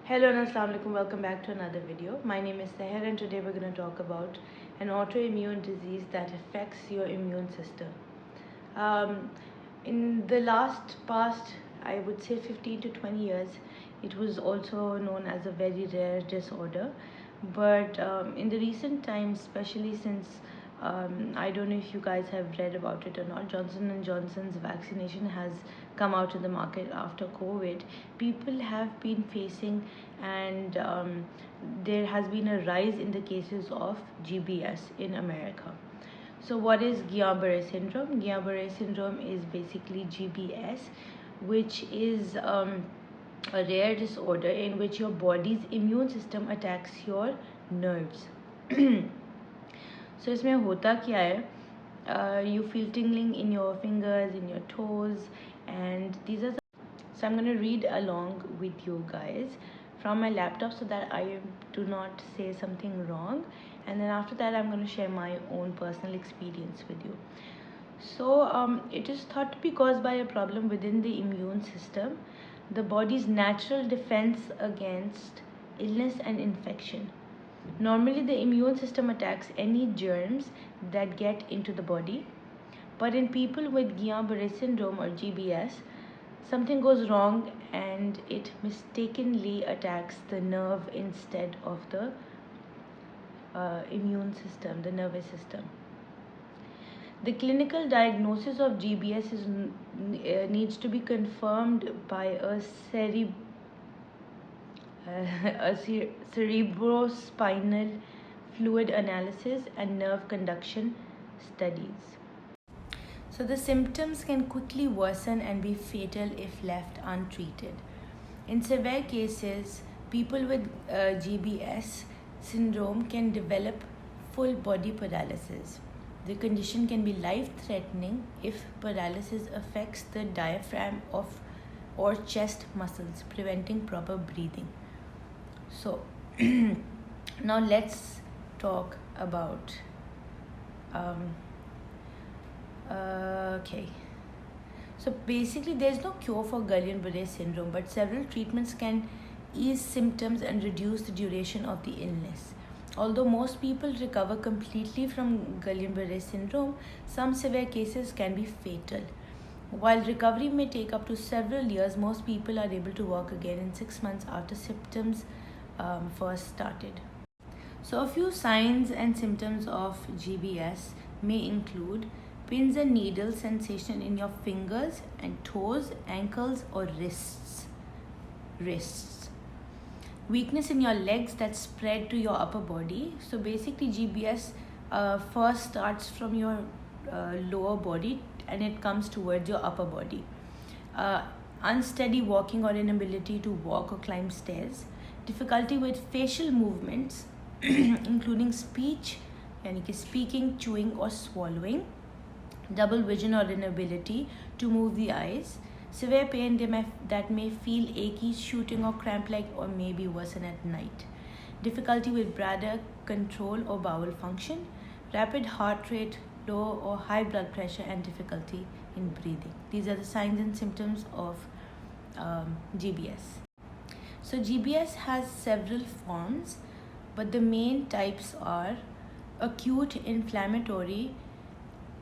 Hello and Assalamu alaikum. Welcome back to another video. My name is Sehar and today we're going to talk about an autoimmune disease that affects your immune system. In the past, I would say 15 to 20 years, it was also known as a very rare disorder. But in the recent times, especially since I don't know if you guys have read about it or not, Johnson & Johnson's vaccination has come out in the market after COVID. People have been facing and there has been a rise in the cases of GBS in America. So what is Guillain-Barré syndrome? Guillain-Barré syndrome is basically GBS, which is a rare disorder in which your body's immune system attacks your nerves. So इसमें होता क्या है? You feel tingling in your fingers, in your toes, and these are so I'm going to read along with you guys from my laptop so that I do not say something wrong, and then after that I'm going to share my own personal experience with you. So it is thought to be caused by a problem within the immune system, the body's natural defense against illness and infection. Normally the immune system attacks any germs that get into the body, but in people with Guillain-Barré syndrome or GBS, something goes wrong and it mistakenly attacks the nerve instead of the immune system, the nervous system. The clinical diagnosis of GBS needs to be confirmed by a cerebrospinal fluid analysis and nerve conduction studies. So the symptoms can quickly worsen and be fatal if left untreated. In severe cases, people with GBS syndrome can develop full body paralysis. The condition can be life-threatening if paralysis affects the diaphragm or chest muscles, preventing proper breathing. So now let's talk about so basically there's no cure for Guillain-Barré syndrome, but several treatments can ease symptoms and reduce the duration of the illness. Although most people recover completely from Guillain-Barré syndrome, some severe cases can be fatal. While recovery may take up to several years, most people are able to walk again in 6 months after symptoms first started. So a few signs and symptoms of GBS may include pins and needles sensation in your fingers and toes, ankles or wrists. Weakness in your legs that spread to your upper body. So basically GBS first starts from your lower body and it comes towards your upper body. Unsteady walking or inability to walk or climb stairs. Difficulty with facial movements including speech, yani ki speaking, chewing or swallowing. Double vision or inability to move the eyes. Severe pain that may feel achy, shooting or cramp-like or may be worsen at night. Difficulty with bladder control or bowel function. Rapid heart rate, low or high blood pressure and difficulty in breathing. These are the signs and symptoms of GBS. So GBS has several forms, but the main types are acute inflammatory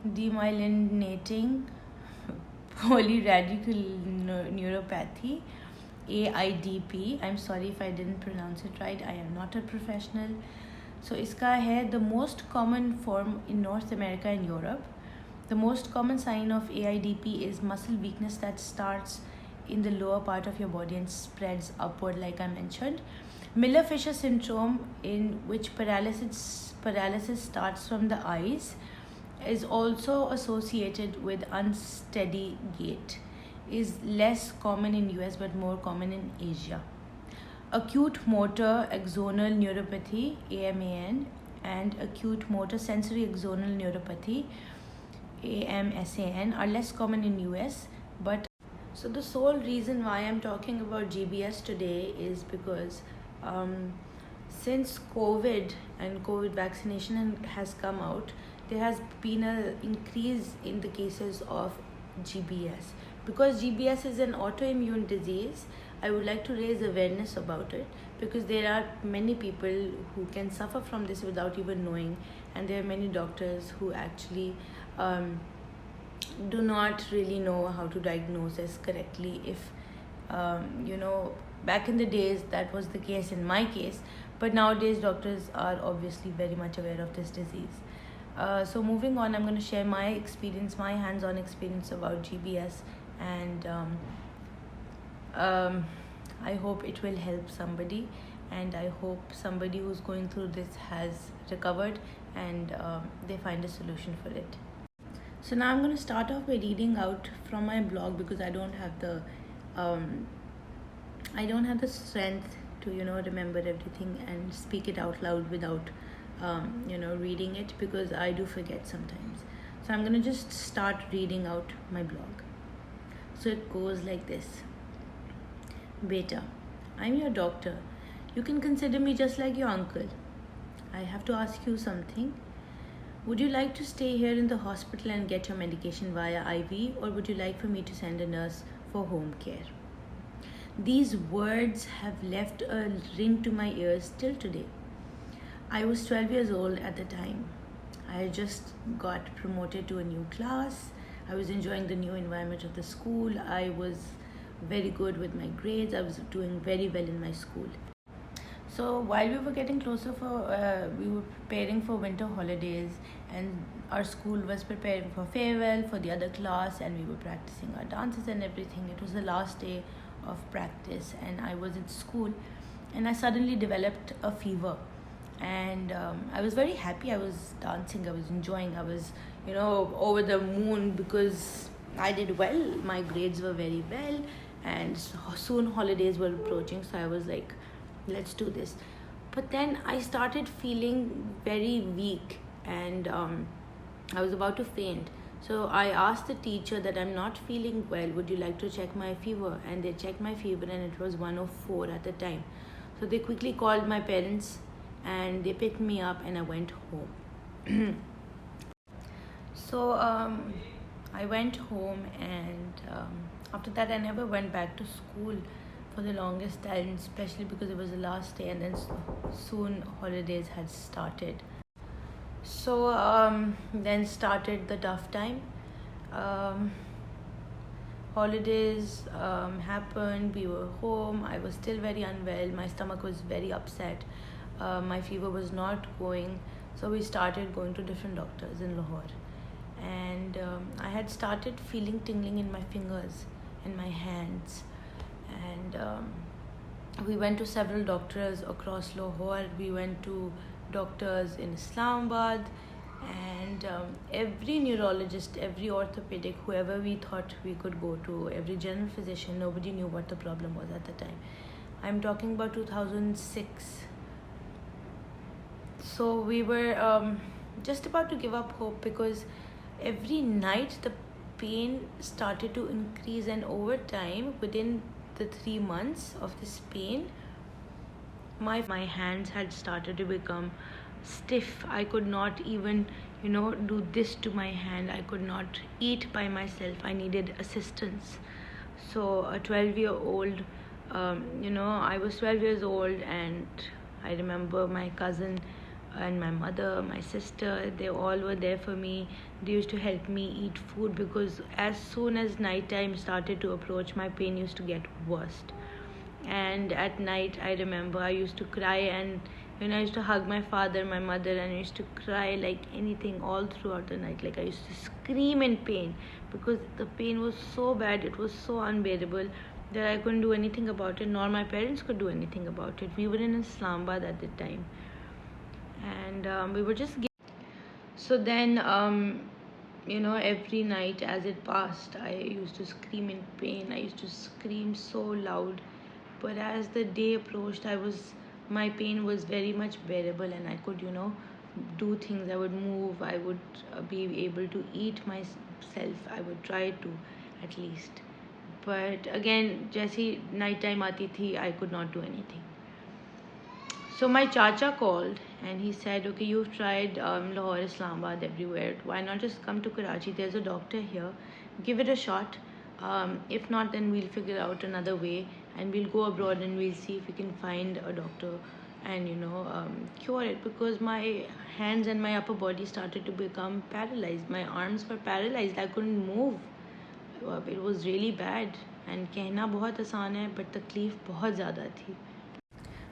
demyelinating polyradical neuropathy, AIDP. I'm sorry if I didn't pronounce it right. I am not a professional. So iska hai the most common form in North America and Europe. The most common sign of AIDP is muscle weakness that starts in the lower part of your body and spreads upward like I mentioned. Miller-Fisher syndrome, in which paralysis starts from the eyes, is also associated with unsteady gait, is less common in US but more common in Asia. Acute motor axonal neuropathy, AMAN, and acute motor sensory axonal neuropathy, AMSAN, are less common in US, but so the sole reason why I'm talking about GBS today is because since COVID and COVID vaccination has come out, there has been an increase in the cases of GBS. Because GBS is an autoimmune disease, I would like to raise awareness about it, because there are many people who can suffer from this without even knowing, and there are many doctors who actually do not really know how to diagnose this correctly. If back in the days that was the case in my case, but nowadays doctors are obviously very much aware of this disease. So moving on, I'm going to share my experience, my hands-on experience about GBS, and I hope it will help somebody, and I hope somebody who's going through this has recovered and they find a solution for it. So now I'm going to start off by reading out from my blog, because I don't have the strength to remember everything and speak it out loud without reading it, because I do forget sometimes. So I'm going to just start reading out my blog. So it goes like this. Beta, I'm your doctor. You can consider me just like your uncle. I have to ask you something. Would you like to stay here in the hospital and get your medication via IV, or would you like for me to send a nurse for home care? These words have left a ring to my ears till today. I was 12 years old at the time. I had just got promoted to a new class. I was enjoying the new environment of the school. I was very good with my grades. I was doing very well in my school. So while we were getting closer we were preparing for winter holidays, and our school was preparing for farewell for the other class, and we were practicing our dances and everything. It was the last day of practice, and I was at school, and I suddenly developed a fever, and I was very happy. I was dancing, I was enjoying, I was over the moon, because I did well. My grades were very well, and soon holidays were approaching, so I was like, let's do this. But then I started feeling very weak, and I was about to faint. So I asked the teacher that I'm not feeling well, would you like to check my fever? And they checked my fever, and it was 104 at the time. So they quickly called my parents, and they picked me up, and I went home. So I went home, and after that I never went back to school for the longest time, especially because it was the last day, and then soon holidays had started. So then started the tough time. Holidays happened, we were home. I was still very unwell. My stomach was very upset. My fever was not going, so we started going to different doctors in Lahore, and I had started feeling tingling in my fingers and my hands, and we went to several doctors across Lahore. We went to doctors in Islamabad, and every neurologist, every orthopedic, whoever we thought we could go to, every general physician, nobody knew what the problem was at the time. I'm talking about 2006. So we were just about to give up hope, because every night the pain started to increase, and over time, within the 3 months of this pain, my hands had started to become stiff. I could not even do this to my hand. I could not eat by myself. I needed assistance. So a 12-year-old, I was 12 years old, and I remember my cousin and my mother, my sister, they all were there for me. They used to help me eat food, because as soon as nighttime started to approach, my pain used to get worse. And at night, I remember I used to cry, and I used to hug my father, my mother, and I used to cry like anything all throughout the night. Like I used to scream in pain, because the pain was so bad, it was so unbearable, that I couldn't do anything about it, nor my parents could do anything about it. We were in Islamabad at the time, and we were just so then every night as it passed, I used to scream in pain. I used to scream so loud, but as the day approached, my pain was very much bearable, and I could do things. I would move, I would be able to eat myself. I would try to, at least. But again, Jesse, night time aati thi, I could not do anything. So my chacha called, and he said, okay, you've tried Lahore, Islamabad, everywhere. Why not just come to Karachi? There's a doctor here. Give it a shot. If not, then we'll figure out another way, and we'll go abroad and we'll see if we can find a doctor and cure it, because my hands and my upper body started to become paralyzed. My arms were paralyzed. I couldn't move. It was really bad, and कहना बहुत आसान है but तकलीफ बहुत ज़्यादा थी.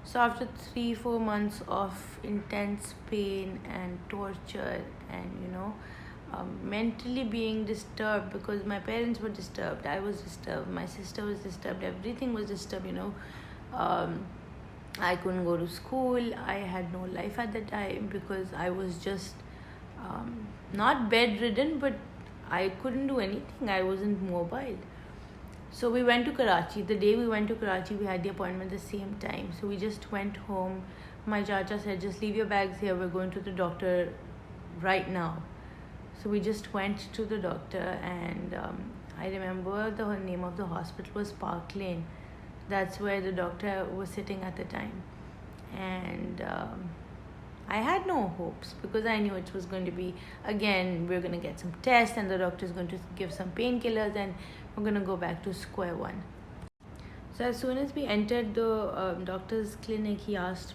So after 3-4 months of intense pain and torture and mentally being disturbed, because my parents were disturbed, I was disturbed, my sister was disturbed, everything was disturbed. I couldn't go to school. I had no life at the time because I was just not bedridden, but I couldn't do anything. I wasn't mobile. So we went to Karachi. The day we went to Karachi, we had the appointment at the same time. So we just went home. My chacha said, just leave your bags here. We're going to the doctor right now. So we just went to the doctor, and I remember the name of the hospital was Park Lane. That's where the doctor was sitting at the time. And I had no hopes because I knew it was going to be, again, we're going to get some tests and the doctor is going to give some painkillers and we're going to go back to square one. So as soon as we entered the doctor's clinic, he asked,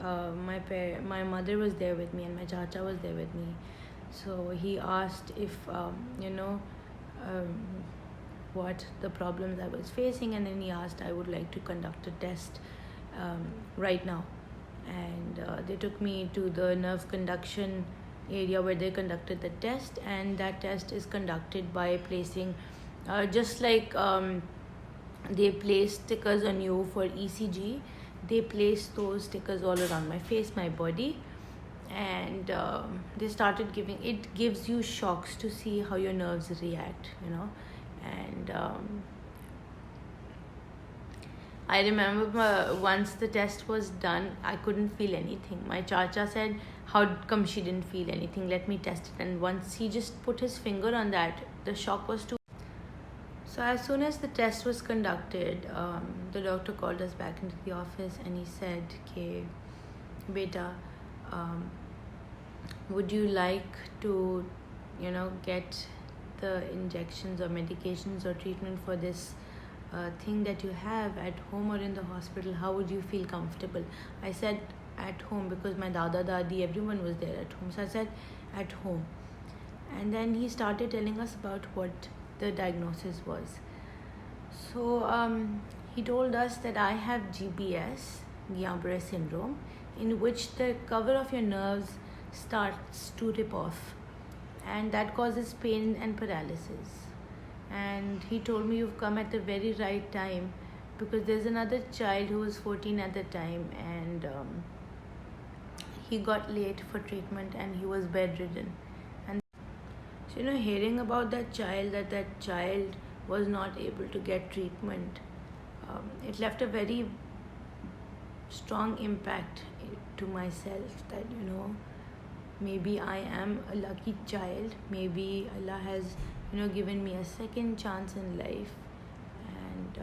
my mother was there with me and my chacha was there with me. So he asked if, what the problems I was facing, and then he asked I would like to conduct a test right now. And they took me to the nerve conduction area where they conducted the test, and that test is conducted by placing just like they place stickers on you for ECG, they place those stickers all around my face, my body, and they started giving, it gives you shocks to see how your nerves react, and I remember once the test was done, I couldn't feel anything. My chacha said, how come she didn't feel anything? Let me test it. And once he just put his finger on that, the shock was too. So as soon as the test was conducted, the doctor called us back into the office and he said, okay, beta, would you like to, get the injections or medications or treatment for this thing that you have at home or in the hospital? How would you feel comfortable? I said at home because my dada, dadi, everyone was there at home. So I said at home. And then he started telling us about what the diagnosis was. So he told us that I have GBS, Guillain-Barré Syndrome, in which the cover of your nerves starts to rip off, and that causes pain and paralysis. And he told me, you've come at the very right time, because there's another child who was 14 at the time, and he got late for treatment and he was bedridden. And so, hearing about that child, that child was not able to get treatment, it left a very strong impact to myself that, maybe I am a lucky child. Maybe Allah has, given me a second chance in life. And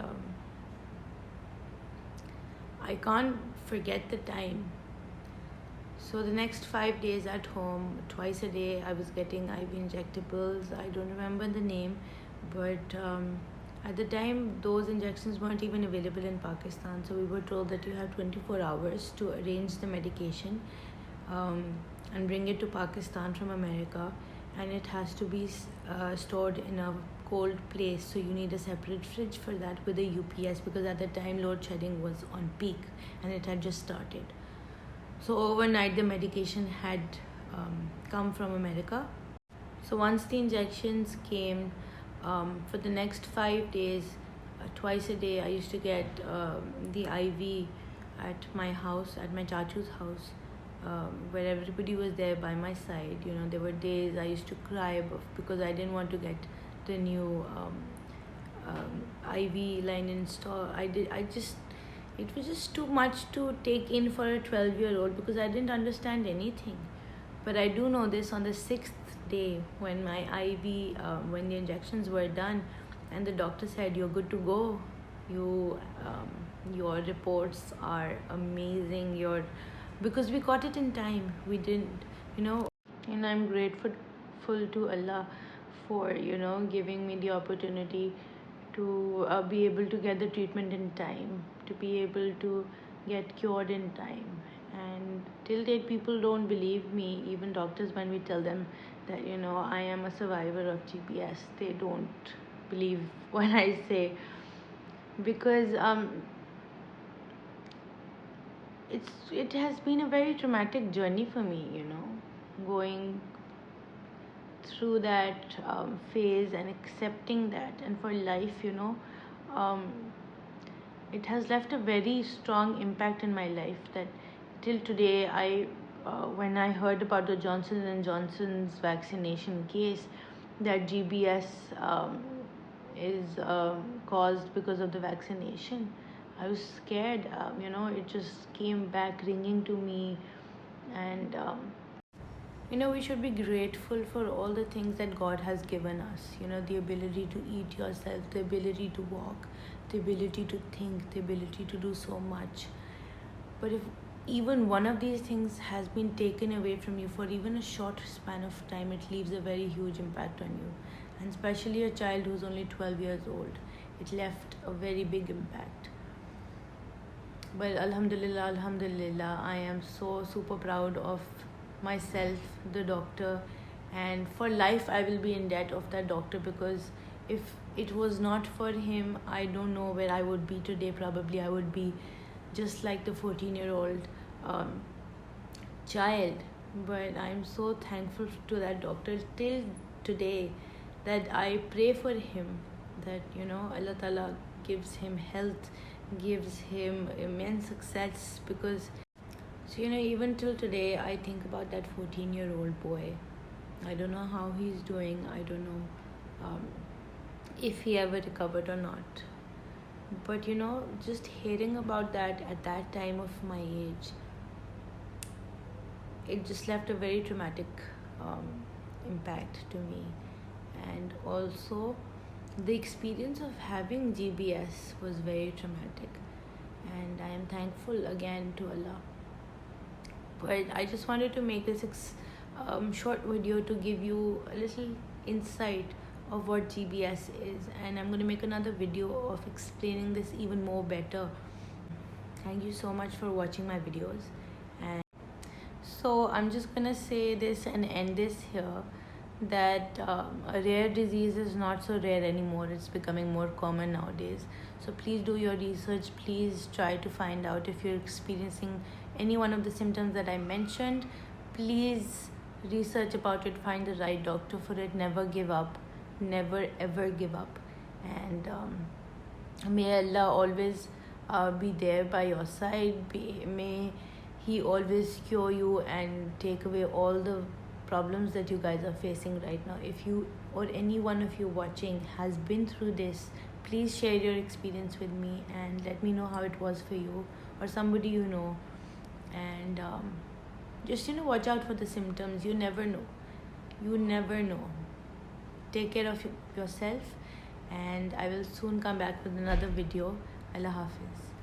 I can't forget the time. So the next 5 days at home, twice a day, I was getting IV injectables. I don't remember the name, but at the time, those injections weren't even available in Pakistan. So we were told that you have 24 hours to arrange the medication and bring it to Pakistan from America, and it has to be stored in a cold place. So you need a separate fridge for that with a UPS, because at the time load shedding was on peak and it had just started. So overnight the medication had come from America. So once the injections came, for the next 5 days, twice a day, I used to get the IV at my house, at my chachu's house, where everybody was there by my side. There were days I used to cry because I didn't want to get the new IV line installed. It was just too much to take in for a 12-year-old because I didn't understand anything. But I do know this, on the 6th day when my IV, when the injections were done, and the doctor said, you're good to go. Your reports are amazing. Because we got it in time. We didn't, and I'm grateful to Allah for, giving me the opportunity to be able to get the treatment in time, to be able to get cured in time. And till date, people don't believe me, even doctors, when we tell them that, I am a survivor of GBS. They don't believe when I say, because it has been a very traumatic journey for me, going through that phase and accepting that, and for life, um, it has left a very strong impact in my life, that till today, when I heard about the Johnson and Johnson's vaccination case, that GBS is caused because of the vaccination, I was scared. It just came back ringing to me. And we should be grateful for all the things that God has given us. The ability to eat yourself, the ability to walk, the ability to think, the ability to do so much. But if even one of these things has been taken away from you for even a short span of time, it leaves a very huge impact on you. And especially a child who's only 12 years old, it left a very big impact. But Alhamdulillah, I am so super proud of myself, the doctor, and for life I will be in debt of that doctor, because if it was not for him, I don't know where I would be today. Probably I would be just like the 14-year-old child. But I'm so thankful to that doctor till today, that I pray for him, that Allah Ta'ala gives him health, gives him immense success. Because even till today, I think about that 14-year-old boy. I don't know how he's doing. I don't know if he ever recovered or not. But just hearing about that at that time of my age, it just left a very traumatic impact to me. And also, the experience of having GBS was very traumatic, and I am thankful again to Allah. But I just wanted to make this short video to give you a little insight of what GBS is, and I'm going to make another video of explaining this even more better. Thank you so much for watching my videos. And so I'm just going to say this and end this here, that a rare disease is not so rare anymore. It's becoming more common nowadays. So please do your research. Please try to find out if you're experiencing any one of the symptoms that I mentioned. Please research about it, find the right doctor for it. Never give up, never ever give up. And may Allah always be there by your side. May He always cure you and take away all the problems that you guys are facing right now. If you or any one of you watching has been through this, please share your experience with me and let me know how it was for you or somebody you know. And just watch out for the symptoms. You never know. Take care of yourself, and I will soon come back with another video. Allah Hafiz.